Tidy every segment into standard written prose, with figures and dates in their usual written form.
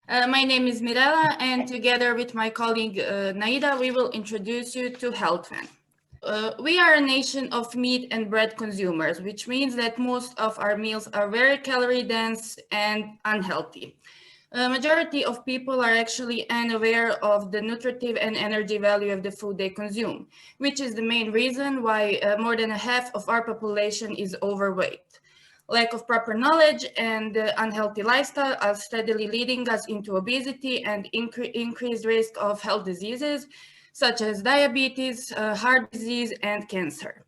My name is Mirela, and together with my colleague Naida, we will introduce you to Healthven. We are a nation of meat and bread consumers, which means that most of our meals are very calorie dense and unhealthy. A majority of people are actually unaware of the nutritive and energy value of the food they consume, which is the main reason why more than a half of our population is overweight. Lack of proper knowledge and unhealthy lifestyle are steadily leading us into obesity and increased risk of health diseases such as diabetes, heart disease, and cancer.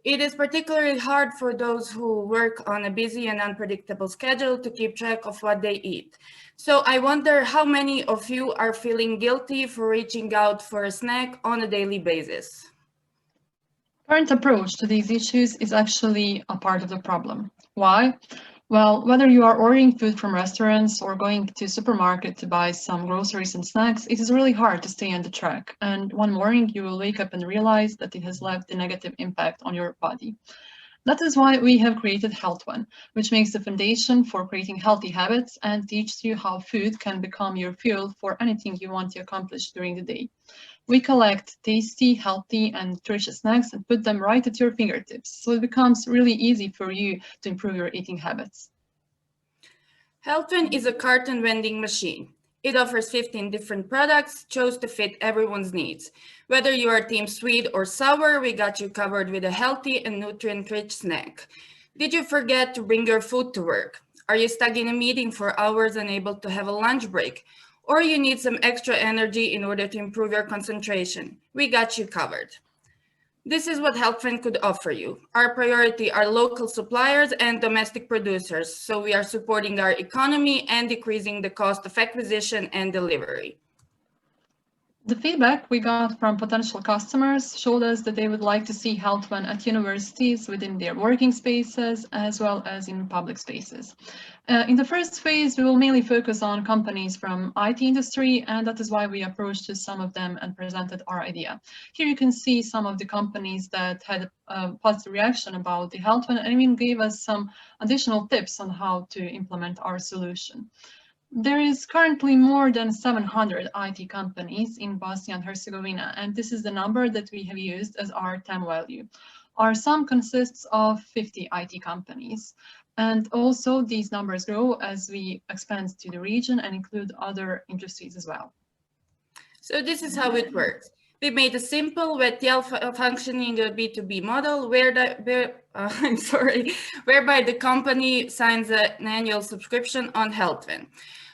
It is particularly hard for those who work on a busy and unpredictable schedule to keep track of what they eat. So I wonder how many of you are feeling guilty for reaching out for a snack on a daily basis. Current approach to these issues is actually a part of the problem. Why? Well, whether you are ordering food from restaurants or going to supermarket to buy some groceries and snacks, it is really hard to stay on the track. And one morning you will wake up and realize that it has left a negative impact on your body. That is why we have created Healthven, which makes the foundation for creating healthy habits and teaches you how food can become your fuel for anything you want to accomplish during the day. We collect tasty, healthy, and nutritious snacks and put them right at your fingertips, so it becomes really easy for you to improve your eating habits. Healthven is a carton vending machine. It offers 15 different products, chose to fit everyone's needs. Whether you are team sweet or sour, we got you covered with a healthy and nutrient-rich snack. Did you forget to bring your food to work? Are you stuck in a meeting for hours unable to have a lunch break? Or you need some extra energy in order to improve your concentration? We got you covered. This is what Healthven could offer you. Our priority are local suppliers and domestic producers, so we are supporting our economy and decreasing the cost of acquisition and delivery. The feedback we got from potential customers showed us that they would like to see Healthven at universities within their working spaces as well as in public spaces. In the first phase, we will mainly focus on companies from IT industry, and that is why we approached some of them and presented our idea. Here you can see some of the companies that had a positive reaction about the Healthven and even gave us some additional tips on how to implement our solution. There is currently more than 700 IT companies in Bosnia and Herzegovina, and this is the number that we have used as our TAM value. Our sum consists of 50 IT companies, and also these numbers grow as we expand to the region and include other industries as well. So this is how it works. We made a simple, well-functioning B2B model whereby the company signs an annual subscription on Healthven.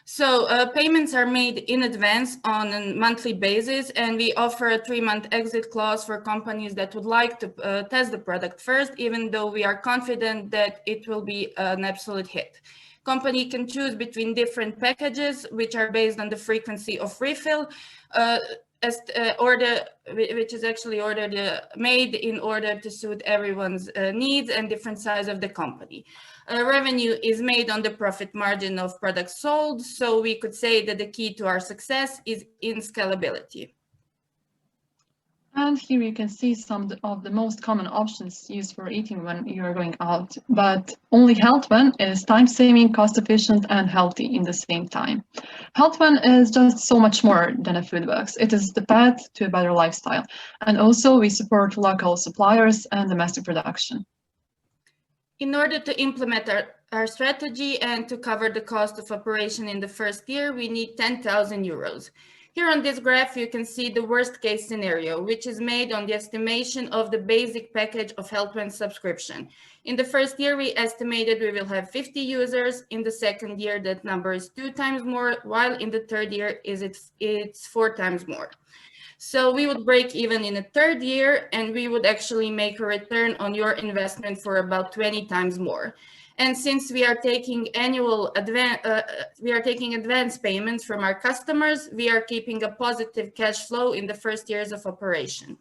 So payments are made in advance on a monthly basis, and we offer a 3-month exit clause for companies that would like to test the product first, even though we are confident that it will be an absolute hit. Company can choose between different packages, which are based on the frequency of refill, which is actually made in order to suit everyone's needs and different size of the company. Revenue is made on the profit margin of products sold, so we could say that the key to our success is in scalability. And here you can see some of the most common options used for eating when you're going out. But only Healthven is time-saving, cost-efficient, and healthy in the same time. Healthven is just so much more than a food box. It is the path to a better lifestyle. And also we support local suppliers and domestic production. In order to implement our strategy and to cover the cost of operation in the first year, we need 10,000 euros. Here on this graph, you can see the worst case scenario, which is made on the estimation of the basic package of Healthven subscription. In the first year, we estimated we will have 50 users. In the second year, that number is 2 times more, while in the third year, it's 4 times more. So we would break even in the third year, and we would actually make a return on your investment for about 20 times more. And since we are taking advance payments from our customers, we are keeping a positive cash flow in the first years of operation.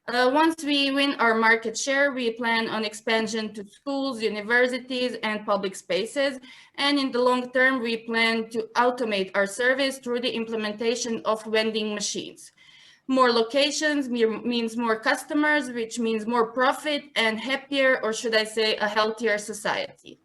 Once we win our market share, we plan on expansion to schools, universities, and public spaces. And in the long term, we plan to automate our service through the implementation of vending machines. More locations means more customers, which means more profit and happier, or should I say, a healthier society.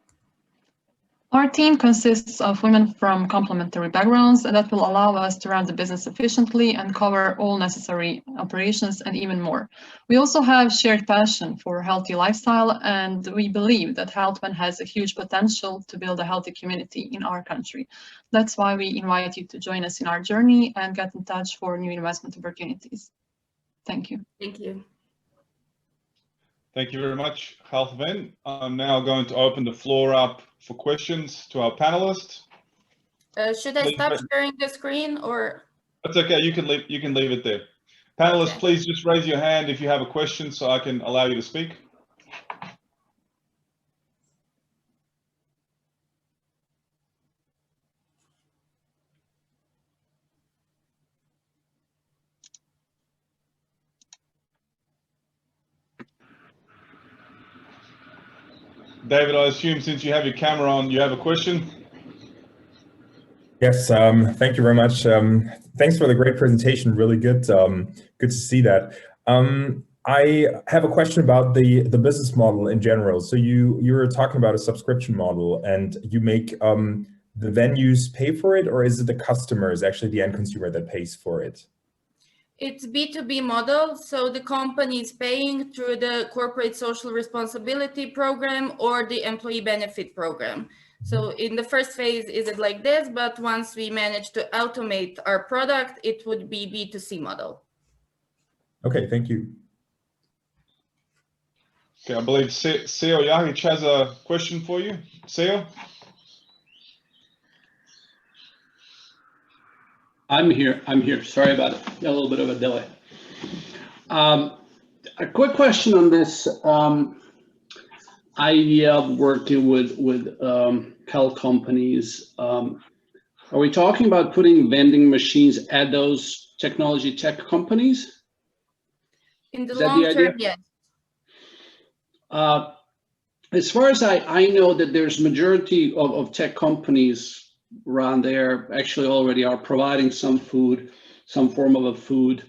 Our team consists of women from complementary backgrounds, and that will allow us to run the business efficiently and cover all necessary operations and even more. We also have shared passion for healthy lifestyle, and we believe that Healthven has a huge potential to build a healthy community in our country. That's why we invite you to join us in our journey and get in touch for new investment opportunities. Thank you. Thank you. Thank you very much, Healthven. I'm now going to open the floor up for questions to our panelists. Should I stop sharing the screen or? That's okay. You can leave it there. Panelists, okay. Please just raise your hand if you have a question so I can allow you to speak. David, I assume since you have your camera on, you have a question? Yes, thank you very much. Thanks for the great presentation, really good. Good to see that. I have a question about the business model in general. So you were talking about a subscription model, and you make the venues pay for it, or is it the customers, actually the end consumer, that pays for it? It's B2B model, so the company is paying through the corporate social responsibility program or the employee benefit program. So in the first phase, is it like this, but once we manage to automate our product, it would be B2C model. Okay, thank you. Okay, I believe Seo Jahic has a question for you. Seo? I'm here. Sorry about it. Got a little bit of a delay. A quick question on this. I working with health companies. Are we talking about putting vending machines at those technology tech companies? In the long term, yes. As far as I know, that there's majority of tech companies around there actually already are providing some food, some form of a food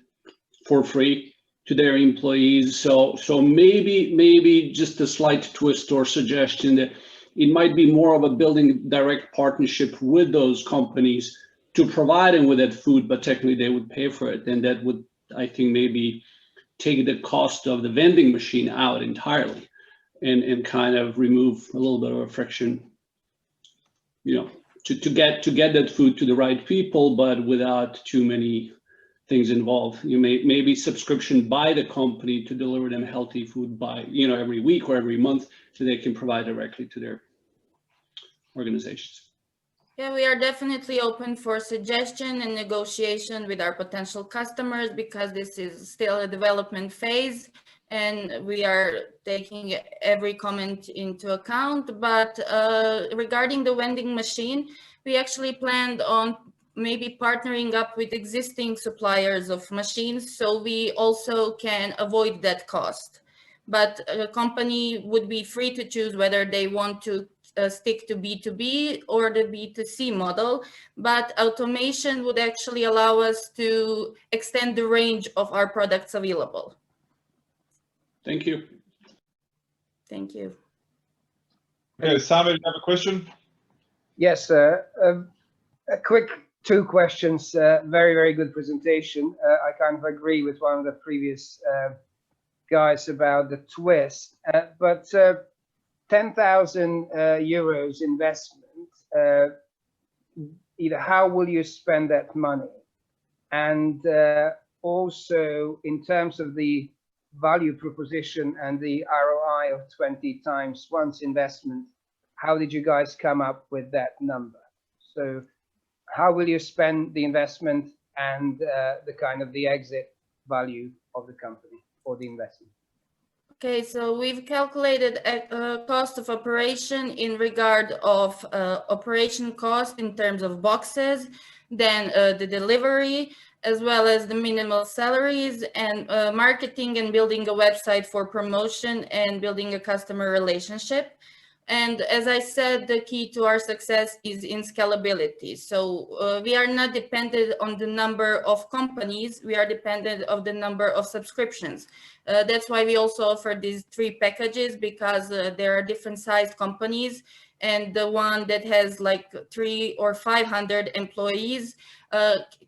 for free to their employees. So maybe just a slight twist or suggestion that it might be more of a building direct partnership with those companies to provide them with that food, but technically they would pay for it. And that would, I think, maybe take the cost of the vending machine out entirely and kind of remove a little bit of a friction, you know, to get that food to the right people, but without too many things involved. You maybe subscription by the company to deliver them healthy food by, you know, every week or every month, so they can provide directly to their organizations. Yeah, we are definitely open for suggestion and negotiation with our potential customers, because this is still a development phase and we are taking every comment into account. But regarding the vending machine, we actually planned on maybe partnering up with existing suppliers of machines, so we also can avoid that cost. But a company would be free to choose whether they want to stick to B2B or the B2C model, but automation would actually allow us to extend the range of our products available. Thank you. Thank you. Okay, Sami, you have a question? Yes, a quick two questions. Very, very good presentation. I kind of agree with one of the previous guys about the twist, but 10,000 euros investment, how will you spend that money? And also in terms of the value proposition and the ROI of 20 times once investment, how did you guys come up with that number? So how will you spend the investment and the kind of the exit value of the company or the investment? Okay, so we've calculated a cost of operation in regard of operation cost in terms of boxes, then the delivery, as well as the minimal salaries and marketing and building a website for promotion and building a customer relationship. And as I said, the key to our success is in scalability. So we are not dependent on the number of companies, we are dependent on the number of subscriptions. That's why we also offer these 3 packages, because there are different sized companies and the one that has like 300 or 500 employees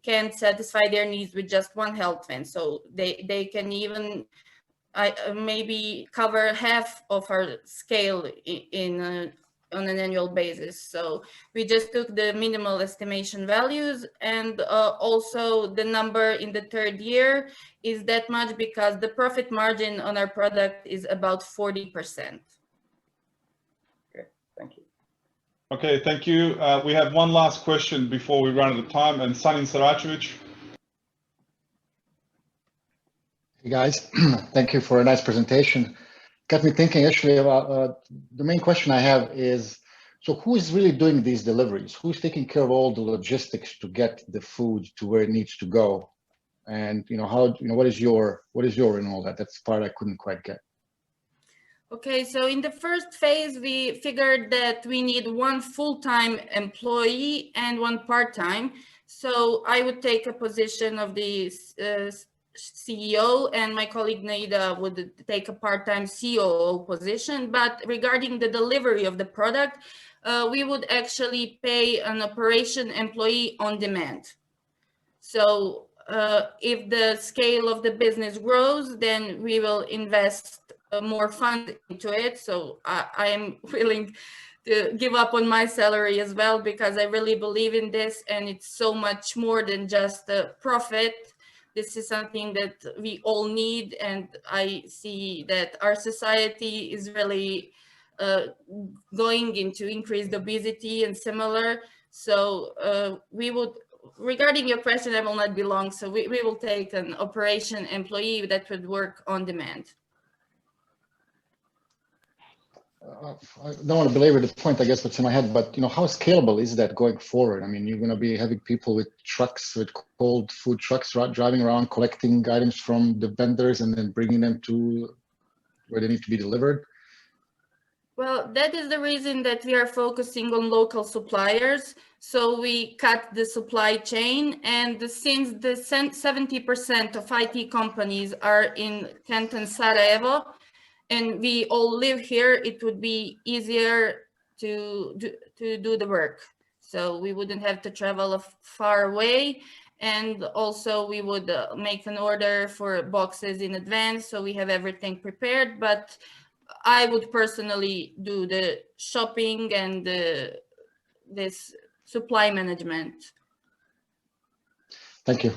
can satisfy their needs with just one Healthven. So they can even maybe cover half of our scale on an annual basis. So we just took the minimal estimation values, and also the number in the third year is that much because the profit margin on our product is about 40%. Okay, thank you. Okay, thank you. We have one last question before we run out of time, and Sanin Saracevic. Hey guys, thank you for a nice presentation. Got me thinking actually about the main question I have is, so who is really doing these deliveries? Who's taking care of all the logistics to get the food to where it needs to go? And what is your in all that? That's the part I couldn't quite get. Okay, so in the first phase, we figured that we need one full-time employee and one part-time. So I would take a position of the CEO, and my colleague Naida would take a part-time COO position. But regarding the delivery of the product, we would actually pay an operation employee on demand. So if the scale of the business grows, then we will invest more funds into it. So I am willing to give up on my salary as well, because I really believe in this, and it's so much more than just a profit. This is something that we all need, and I see that our society is really going into increased obesity and similar. So we would, regarding your question, I will not be long. So we will take an operation employee that would work on demand. I don't want to belabor the point, I guess, what's in my head, but how scalable is that going forward? I mean, you're going to be having people with trucks, with cold food trucks, driving around, collecting items from the vendors and then bringing them to where they need to be delivered. Well, that is the reason that we are focusing on local suppliers. So we cut the supply chain, and since the 70% of IT companies are in Canton Sarajevo, and we all live here, it would be easier to do the work. So we wouldn't have to travel far away. And also we would make an order for boxes in advance, so we have everything prepared. But I would personally do the shopping and this supply management. Thank you.